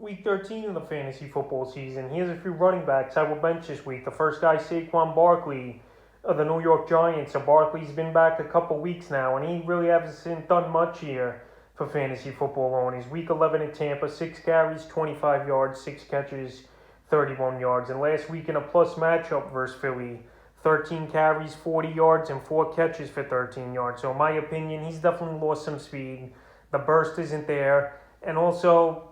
Week 13 of the fantasy football season. Here's a few running backs I will bench this week. The first guy, Saquon Barkley of the New York Giants. So Barkley's been back a couple weeks now, and he really hasn't done much here for fantasy football on. He's week 11 in Tampa, 6 carries, 25 yards, 6 catches, 31 yards. And last week in a plus matchup versus Philly, 13 carries, 40 yards, and 4 catches for 13 yards. So in my opinion, he's definitely lost some speed. The burst isn't there. And also,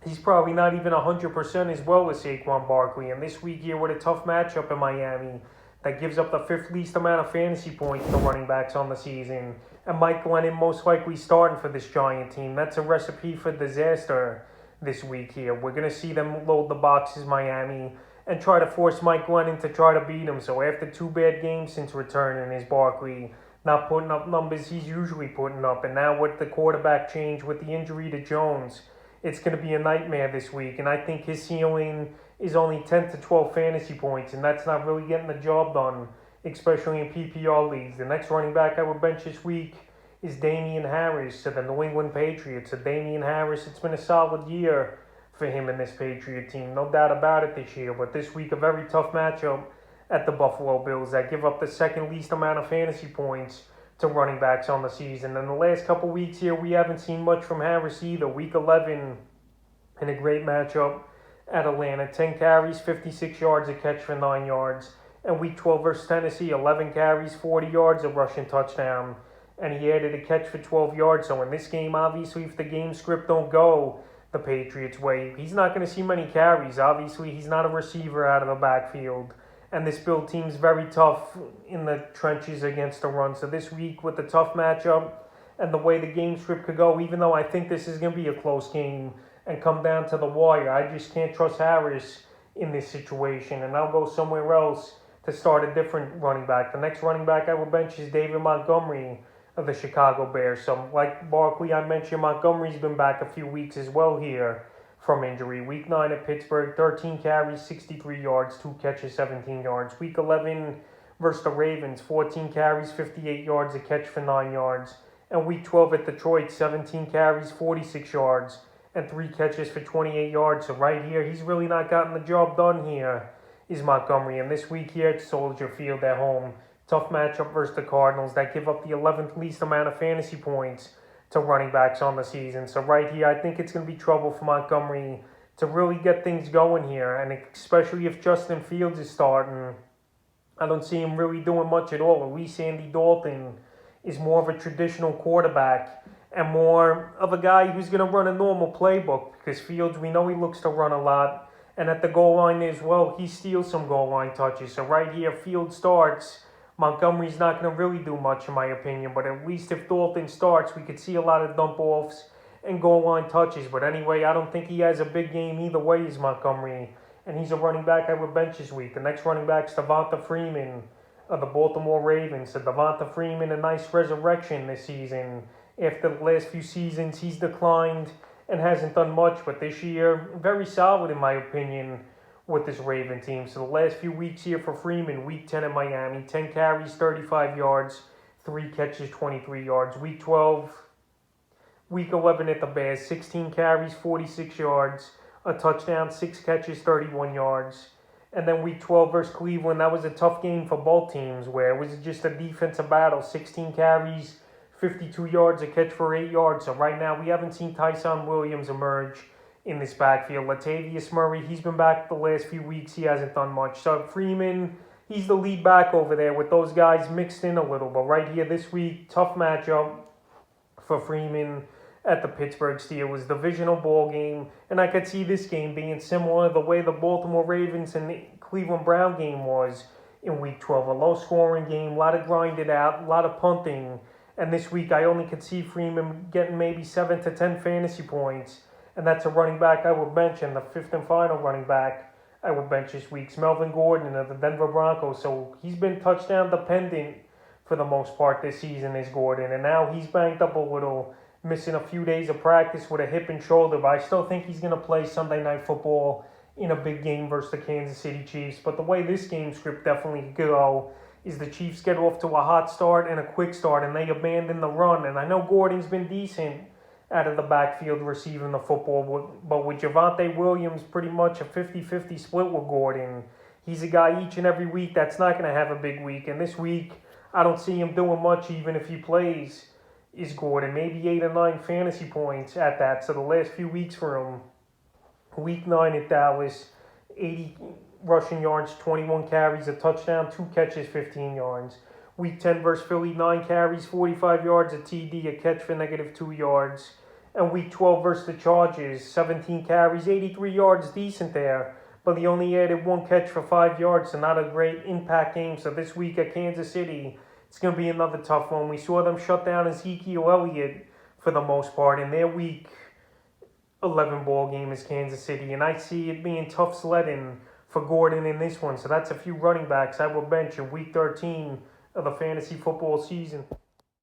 he's probably not even 100% as well as Saquon Barkley. And this week here with a tough matchup in Miami that gives up the 5th least amount of fantasy points to running backs on the season. And Mike Glennon most likely starting for this Giant team. That's a recipe for disaster this week here. We're going to see them load the boxes, Miami, and try to force Mike Glennon to try to beat him. So after 2 bad games since returning, is Barkley not putting up numbers he's usually putting up. And now with the quarterback change, with the injury to Jones, it's going to be a nightmare this week. And I think his ceiling is only 10 to 12 fantasy points, and that's not really getting the job done, especially in PPR leagues. The next running back I would bench this week is Damien Harris to the New England Patriots. So Damien Harris, it's been a solid year for him in this Patriot team. No doubt about it this year. But this week, a very tough matchup at the Buffalo Bills that give up the 2nd least amount of fantasy points to running backs on the season. And the last couple weeks here, we haven't seen much from Harris either. Week 11 in a great matchup at Atlanta. 10 carries, 56 yards, a catch for 9 yards. And week 12 versus Tennessee, 11 carries, 40 yards, a rushing touchdown. And he added a catch for 12 yards. So in this game, obviously, if the game script don't go the Patriots' way, he's not going to see many carries. Obviously, he's not a receiver out of the backfield. And this Bill team's very tough in the trenches against the run. So this week, with the tough matchup and the way the game script could go, even though I think this is going to be a close game and come down to the wire, I just can't trust Harris in this situation. And I'll go somewhere else to start a different running back. The next running back I will bench is David Montgomery of the Chicago Bears. So like Barkley, I mentioned Montgomery's been back a few weeks as well here from injury. Week 9 at Pittsburgh, 13 carries, 63 yards, 2 catches, 17 yards. Week 11 versus the Ravens, 14 carries, 58 yards, a catch for 9 yards. And week 12 at Detroit, 17 carries, 46 yards, and 3 catches for 28 yards. So right here, he's really not gotten the job done here, is Montgomery. And this week here at Soldier Field at home, tough matchup versus the Cardinals that give up the 11th least amount of fantasy points to running backs on the season. So right here, I think it's going to be trouble for Montgomery to really get things going here. And especially if Justin Fields is starting, I don't see him really doing much at all. At least Andy Dalton is more of a traditional quarterback and more of a guy who's going to run a normal playbook, because Fields, we know he looks to run a lot. And at the goal line as well, he steals some goal line touches. So right here, Fields starts, Montgomery's not going to really do much, in my opinion. But at least if Dalton starts, we could see a lot of dump-offs and goal line touches. But anyway, I don't think he has a big game either way, is Montgomery. And he's a running back I would bench this week. The next running back is Tavanta Freeman of the Baltimore Ravens. So Tavanta Freeman, a nice resurrection this season. After the last few seasons, he's declined and hasn't done much. But this year, very solid, in my opinion, with this Raven team. So the last few weeks here for Freeman, week 10 in Miami, 10 carries, 35 yards, 3 catches, 23 yards. Week 12, week 11 at the Bears, 16 carries, 46 yards, a touchdown, 6 catches, 31 yards. And then week 12 versus Cleveland, that was a tough game for both teams, where it was just a defensive battle. 16 carries, 52 yards, a catch for 8 yards. So right now, we haven't seen Tyson Williams emerge in this backfield. Latavius Murray, he's been back the last few weeks. He hasn't done much. So Freeman, he's the lead back over there with those guys mixed in a little. But right here this week, tough matchup for Freeman at the Pittsburgh Steelers. Divisional ball game. And I could see this game being similar to the way the Baltimore Ravens and the Cleveland Brown game was in week 12. A low-scoring game, a lot of grinded out, a lot of punting. And this week, I only could see Freeman getting maybe 7 to 10 fantasy points. And that's a running back I would bench. And the 5th and final running back I would bench this week's Melvin Gordon of the Denver Broncos. So he's been touchdown dependent for the most part this season, is Gordon. And now he's banged up a little, missing a few days of practice with a hip and shoulder. But I still think he's going to play Sunday Night Football in a big game versus the Kansas City Chiefs. But the way this game script definitely could go is the Chiefs get off to a hot start and a quick start, and they abandon the run. And I know Gordon's been decent out of the backfield receiving the football. But with Giovante Williams, pretty much a 50-50 split with Gordon. He's a guy each and every week that's not going to have a big week. And this week, I don't see him doing much even if he plays, is Gordon. Maybe 8 or 9 fantasy points at that. So the last few weeks for him, week 9 at Dallas, 80 rushing yards, 21 carries, a touchdown, 2 catches, 15 yards. Week 10 versus Philly, 9 carries, 45 yards, a TD, a catch for -2 yards. And week 12 versus the Chargers, 17 carries, 83 yards, decent there. But he only added 1 catch for 5 yards, so not a great impact game. So this week at Kansas City, it's going to be another tough one. We saw them shut down Ezekiel Elliott for the most part in their week 11 ball game is Kansas City. And I see it being tough sledding for Gordon in this one. So that's a few running backs I will bench in week 13 of the fantasy football season.